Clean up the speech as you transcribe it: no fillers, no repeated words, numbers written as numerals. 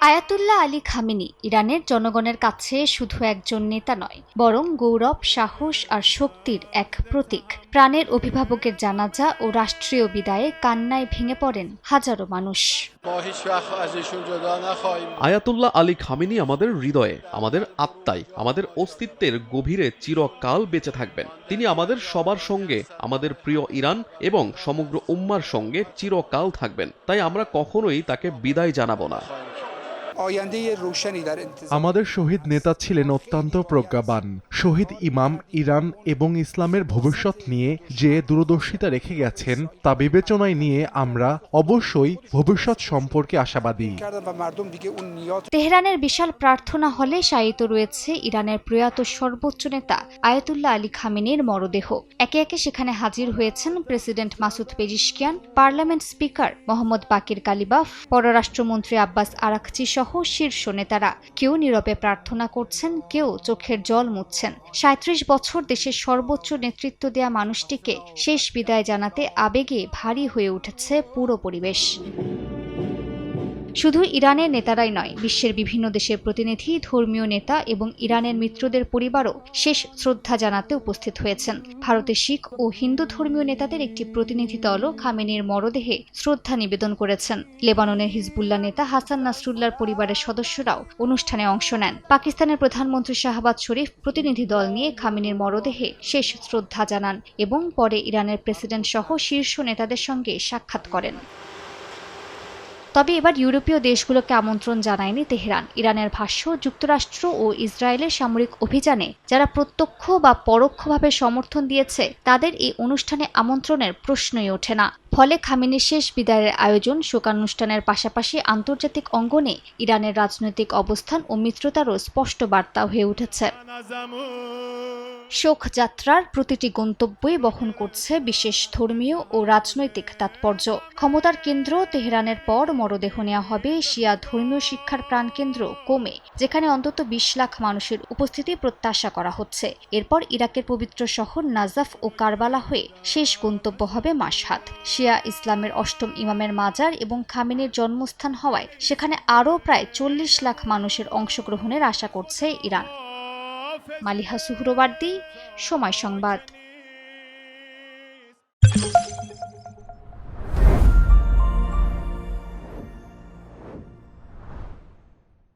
Ayatollah Ali Khamenei ইরানের জনগণের কাছে শুধু একজন নেতা নয়, বরং গৌরব, সাহস আর শক্তির এক প্রতীক। প্রাণের অভিভাবকের জানাজা ও রাষ্ট্রীয় বিদায়ে কান্নায় ভেঙে পড়েন হাজারো মানুষ। আয়াতুল্লাহ আলী খামেনি আমাদের হৃদয়ে, আমাদের আত্মায়, আমাদের অস্তিত্বের গভীরে চিরকাল বেঁচে থাকবেন। তিনি আমাদের সবার সঙ্গে, আমাদের প্রিয় ইরান এবং সমগ্র উম্মার সঙ্গে চিরকাল থাকবেন। তাই আমরা কখনোই তাকে বিদায় জানাবো না। আমাদের শহীদ নেতা ছিলেন অত্যন্ত প্রজ্ঞাবান। শহীদ ইমাম ইরান এবং ইসলামের ভবিষ্যৎ নিয়ে যে দূরদর্শিতা রেখে গেছেন তা বিবেচনায় নিয়ে আমরা অবশ্যই ভবিষ্যৎ সম্পর্কে আশাবাদী। তেহরানের বিশাল প্রার্থনা হলে শায়িত রয়েছে ইরানের প্রয়াত সর্বোচ্চ নেতা আয়াতুল্লাহ আলী খামেনির মরদেহ। একে একে সেখানে হাজির হয়েছেন president Masoud Pezeshkian, parliament speaker Mohammad বাকির কালিবাফ, পররাষ্ট্রমন্ত্রী আব্বাস আরাকচি সহ শীর্ষ নেতারা। কেউ নীরবে প্রার্থনা করছেন, কেউ চোখের জল মুছছেন। ৩৭ বছর দেশের সর্বোচ্চ নেতৃত্ব দেয়া মানুষটিকে শেষ বিদায় জানাতে আবেগে ভারী হয়ে উঠেছে পুরো পরিবেশ। শুধু ইরানের নেতারাই নয়, বিশ্বের বিভিন্ন দেশের প্রতিনিধি, ধর্মীয় নেতা এবং ইরানের মিত্রদের পরিবারও শেষ শ্রদ্ধা জানাতে উপস্থিত হয়েছেন। ভারতের শিখ ও হিন্দু ধর্মীয় নেতাদের একটি প্রতিনিধি দলও খামেনির মরদেহে শ্রদ্ধা নিবেদন করেছেন। লেবাননের হিজবুল্লাহ নেতা হাসান নাসরুল্লাহর পরিবারের সদস্যরাও অনুষ্ঠানে অংশ নেন। পাকিস্তানের প্রধানমন্ত্রী শাহবাজ শরীফ প্রতিনিধি দল নিয়ে খামেনির মরদেহে শেষ শ্রদ্ধা জানান এবং পরে ইরানের প্রেসিডেন্ট সহ শীর্ষ নেতাদের সঙ্গে সাক্ষাৎ করেন। তবে এবার ইউরোপীয় দেশগুলোকে আমন্ত্রণ জানায়নি তেহরান। ইরানের ভাষ্য, যুক্তরাষ্ট্র ও ইসরায়েলের সামরিক অভিযানে যারা প্রত্যক্ষ বা পরোক্ষভাবে সমর্থন দিয়েছে তাদের এই অনুষ্ঠানে আমন্ত্রণের প্রশ্নই ওঠে না। ফলে খামেনির শেষ বিদায়ের আয়োজন, শোকানুষ্ঠানের পাশাপাশি আন্তর্জাতিক অঙ্গনে ইরানের রাজনৈতিক অবস্থান ও মিত্রতারও স্পষ্ট বার্তা হয়ে উঠেছে। শোকযাত্রার প্রতিটি গন্তব্যই বহন করছে বিশেষ ধর্মীয় ও রাজনৈতিক তাৎপর্য। ক্ষমতার কেন্দ্র তেহরানের পর মরদেহ নেওয়া হবে শিয়া ধর্মীয় শিক্ষার প্রাণকেন্দ্র কোমে, যেখানে অন্তত ২০ লাখ মানুষের উপস্থিতি প্রত্যাশা করা হচ্ছে। এরপর ইরাকের পবিত্র শহর নাজাফ ও কারবালা হয়ে শেষ গন্তব্য হবে মাশহাদ। শিয়া ইসলামের অষ্টম ইমামের মাজার এবং খামেনির জন্মস্থান হওয়ায় সেখানে আরও প্রায় ৪০ লাখ মানুষের অংশগ্রহণের আশা করছে ইরান। মালিহা সুহরওয়ার্দী, সময় সংবাদ।